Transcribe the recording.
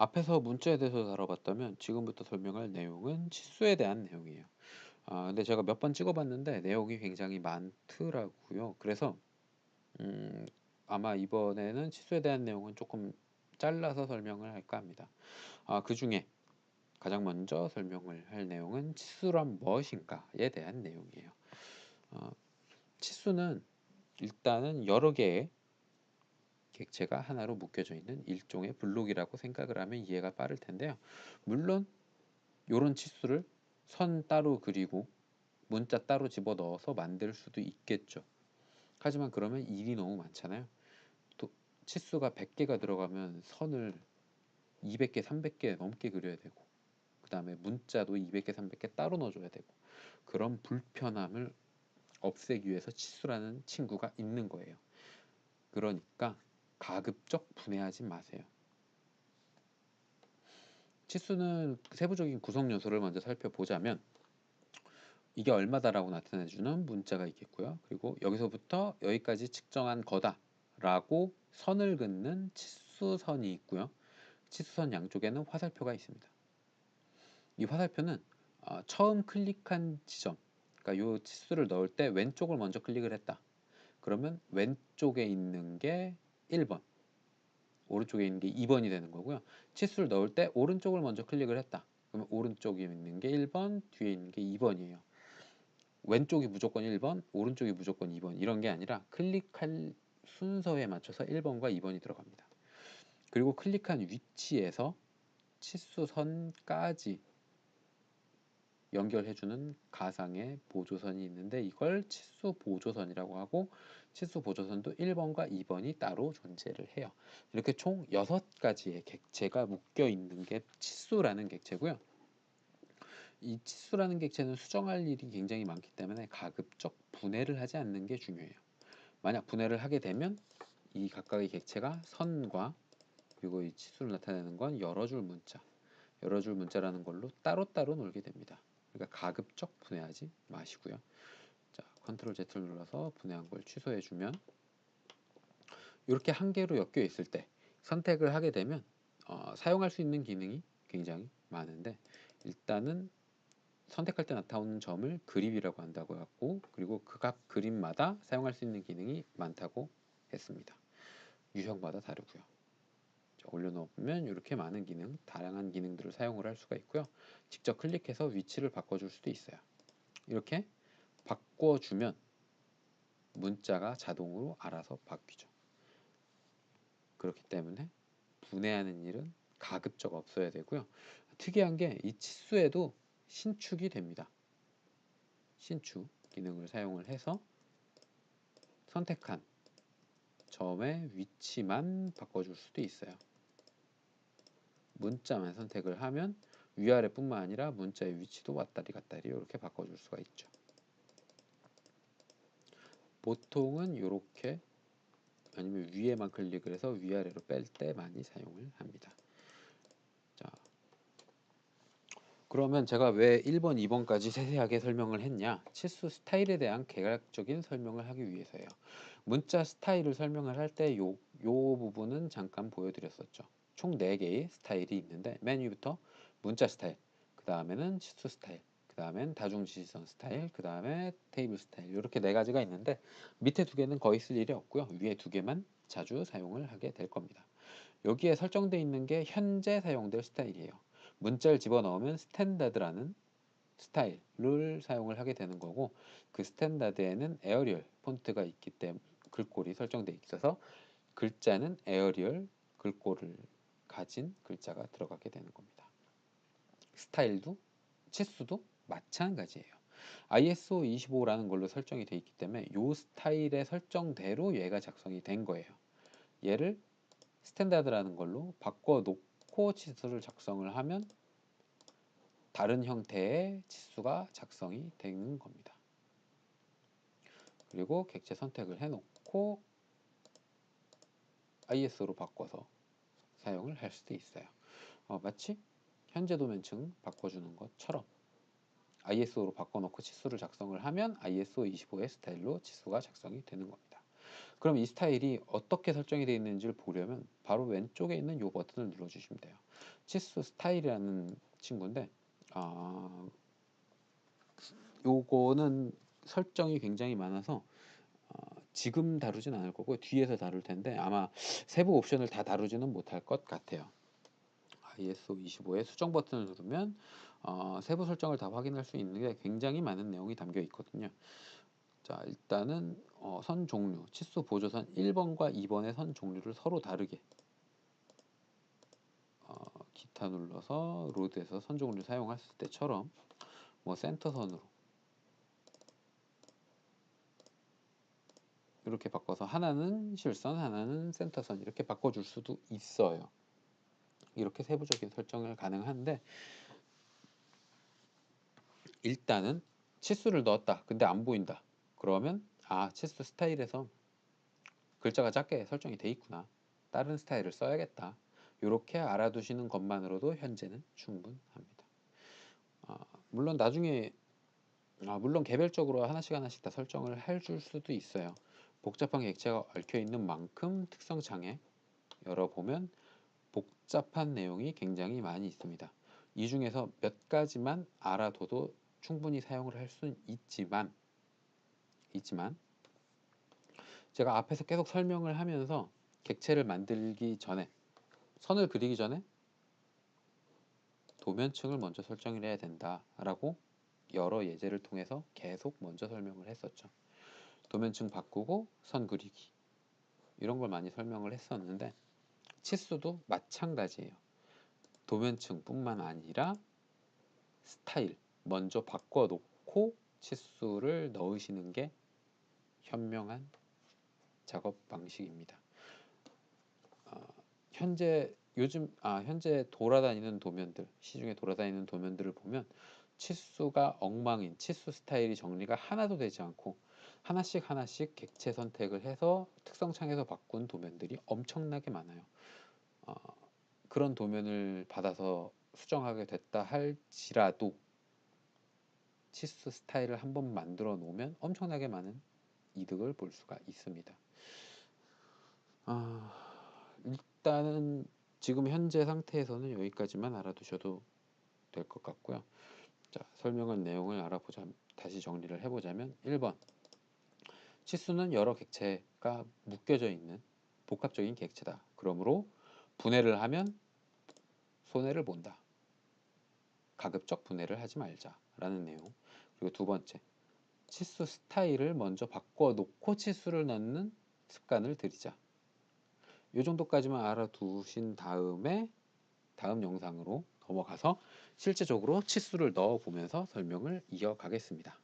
앞에서 문자에 대해서 다뤄봤다면 지금부터 설명할 내용은 치수에 대한 내용이에요. 근데 제가 몇 번 찍어봤는데 내용이 굉장히 많더라고요. 그래서 음, 아마 이번에는 치수에 대한 내용은 조금 잘라서 설명을 할까 합니다. 그 중에 가장 먼저 설명을 할 내용은 치수란 무엇인가에 대한 내용이에요. 어, 치수는 일단은 여러 개의 객체가 하나로 묶여져 있는 일종의 블록이라고 생각을 하면 이해가 빠를 텐데요. 물론 요런 치수를 선 따로 그리고 문자 따로 집어넣어서 만들 수도 있겠죠. 하지만 그러면 일이 너무 많잖아요. 또 치수가 100개가 들어가면 선을 200개, 300개 넘게 그려야 되고 그 다음에 문자도 200개, 300개 따로 넣어줘야 되고 그런 불편함을 없애기 위해서 치수라는 친구가 있는 거예요. 그러니까 가급적 분해하지 마세요. 치수는 세부적인 구성 요소를 먼저 살펴보자면 이게 얼마다라고 나타내주는 문자가 있겠고요. 그리고 여기서부터 여기까지 측정한 거다라고 선을 긋는 치수선이 있고요. 치수선 양쪽에는 화살표가 있습니다. 이 화살표는 처음 클릭한 지점, 그러니까 이 치수를 넣을 때 왼쪽을 먼저 클릭을 했다. 그러면 왼쪽에 있는 게 1번, 오른쪽에 있는 게 2번이 되는 거고요. 치수를 넣을 때 오른쪽을 먼저 클릭을 했다. 그러면 오른쪽에 있는 게 1번, 뒤에 있는 게 2번이에요. 왼쪽이 무조건 1번, 오른쪽이 무조건 2번 이런 게 아니라 클릭할 순서에 맞춰서 1번과 2번이 들어갑니다. 그리고 클릭한 위치에서 치수선까지 연결해주는 가상의 보조선이 있는데 이걸 치수 보조선이라고 하고 치수 보조선도 1번과 2번이 따로 존재를 해요. 이렇게 총 6가지의 객체가 묶여 있는 게 치수라는 객체고요. 이 치수라는 객체는 수정할 일이 굉장히 많기 때문에 가급적 분해를 하지 않는 게 중요해요. 만약 분해를 하게 되면 이 각각의 객체가 선과 그리고 이 치수를 나타내는 건 여러 줄 문자, 여러 줄 문자라는 걸로 따로따로 놀게 됩니다. 그러니까 가급적 분해하지 마시고요. 자, 컨트롤 Z를 눌러서 분해한 걸 취소해 주면 이렇게 한 개로 엮여 있을 때 선택을 하게 되면 사용할 수 있는 기능이 굉장히 많은데 일단은 선택할 때 나타오는 점을 그립이라고 한다고 했고 그리고 그 각 그립마다 사용할 수 있는 기능이 많다고 했습니다. 유형마다 다르고요. 올려놓으면 이렇게 많은 기능, 다양한 기능들을 사용을 할 수가 있고요. 직접 클릭해서 위치를 바꿔줄 수도 있어요. 이렇게 바꿔주면 문자가 자동으로 알아서 바뀌죠. 그렇기 때문에 분해하는 일은 가급적 없어야 되고요. 특이한 게 이 치수에도 신축이 됩니다. 신축 기능을 사용을 해서 선택한 점의 위치만 바꿔줄 수도 있어요. 문자만 선택을 하면 위아래뿐만 아니라 문자의 위치도 왔다리 갔다리 이렇게 바꿔줄 수가 있죠. 보통은 이렇게 아니면 위에만 클릭을 해서 위아래로 뺄 때 많이 사용을 합니다. 자, 그러면 제가 왜 1번, 2번까지 세세하게 설명을 했냐? 치수 스타일에 대한 개괄적인 설명을 하기 위해서예요. 문자 스타일을 설명을 할 때 요 부분은 잠깐 보여드렸었죠. 총 4개의 스타일이 있는데 맨 위부터 문자 스타일, 그 다음에는 치수 스타일, 그 다음엔 다중지시선 스타일, 그 다음에 테이블 스타일 이렇게 4가지가 있는데 밑에 2개는 거의 쓸 일이 없고요. 위에 2개만 자주 사용을 하게 될 겁니다. 여기에 설정되어 있는 게 현재 사용될 스타일이에요. 문자를 집어넣으면 스탠다드라는 스타일을 사용을 하게 되는 거고 그 스탠다드에는 에어리얼 폰트가 있기 때문에 글꼴이 설정되어 있어서 글자는 에어리얼 글꼴을 가진 글자가 들어가게 되는 겁니다. 스타일도 치수도 마찬가지예요. ISO 25라는 걸로 설정이 되어 있기 때문에 이 스타일의 설정대로 얘가 작성이 된 거예요. 얘를 스탠다드라는 걸로 바꿔놓고 치수를 작성을 하면 다른 형태의 치수가 작성이 되는 겁니다. 그리고 객체 선택을 해놓고 ISO로 바꿔서 사용을 할 수도 있어요. 마치 현재 도면층 바꿔주는 것처럼 ISO로 바꿔놓고 치수를 작성을 하면 ISO 25의 스타일로 치수가 작성이 되는 겁니다. 그럼 이 스타일이 어떻게 설정이 되어 있는지를 보려면 바로 왼쪽에 있는 이 버튼을 눌러주시면 돼요. 치수 스타일이라는 친구인데 요거는 설정이 굉장히 많아서 지금 다루진 않을 거고 뒤에서 다룰 텐데 아마 세부 옵션을 다 다루지는 못할 것 같아요. ISO 25의 수정 버튼을 누르면 세부 설정을 다 확인할 수 있는 게 굉장히 많은 내용이 담겨 있거든요. 자, 일단은 선 종류, 치수 보조선 1번과 2번의 선 종류를 서로 다르게 기타 눌러서 로드에서 선 종류 사용했을 때처럼 뭐 센터선으로 이렇게 바꿔서 하나는 실선, 하나는 센터선 이렇게 바꿔줄 수도 있어요. 이렇게 세부적인 설정을 가능한데 일단은 치수를 넣었다. 근데 안 보인다. 그러면 치수 스타일에서 글자가 작게 설정이 돼 있구나. 다른 스타일을 써야겠다. 이렇게 알아두시는 것만으로도 현재는 충분합니다. 물론 나중에 물론 개별적으로 하나씩 하나씩 다 설정을 해줄 수도 있어요. 복잡한 객체가 얽혀 있는 만큼 특성 창에 열어보면 복잡한 내용이 굉장히 많이 있습니다. 이 중에서 몇 가지만 알아둬도 충분히 사용을 할 수는 있지만 제가 앞에서 계속 설명을 하면서 객체를 만들기 전에 선을 그리기 전에 도면층을 먼저 설정을 해야 된다라고 여러 예제를 통해서 계속 먼저 설명을 했었죠. 도면층 바꾸고 선 그리기 이런 걸 많이 설명을 했었는데 치수도 마찬가지예요. 도면층뿐만 아니라 스타일 먼저 바꿔놓고 치수를 넣으시는 게 현명한 작업 방식입니다. 현재 돌아다니는 도면들, 시중에 돌아다니는 도면들을 보면 치수가 엉망인 치수 스타일이 정리가 하나도 되지 않고 하나씩 객체 선택을 해서 특성 창에서 바꾼 도면들이 엄청나게 많아요. 그런 도면을 받아서 수정하게 됐다 할지라도 치수 스타일을 한번 만들어 놓으면 엄청나게 많은 이득을 볼 수가 있습니다. 일단은 지금 현재 상태에서는 여기까지만 알아두셔도 될 것 같고요. 자, 설명한 내용을 다시 정리를 해보자면 1번 치수는 여러 객체가 묶여져 있는 복합적인 객체다. 그러므로 분해를 하면 손해를 본다. 가급적 분해를 하지 말자라는 내용. 그리고 두 번째, 치수 스타일을 먼저 바꿔놓고 치수를 넣는 습관을 들이자. 이 정도까지만 알아두신 다음에 다음 영상으로 넘어가서 실제적으로 치수를 넣어 보면서 설명을 이어가겠습니다.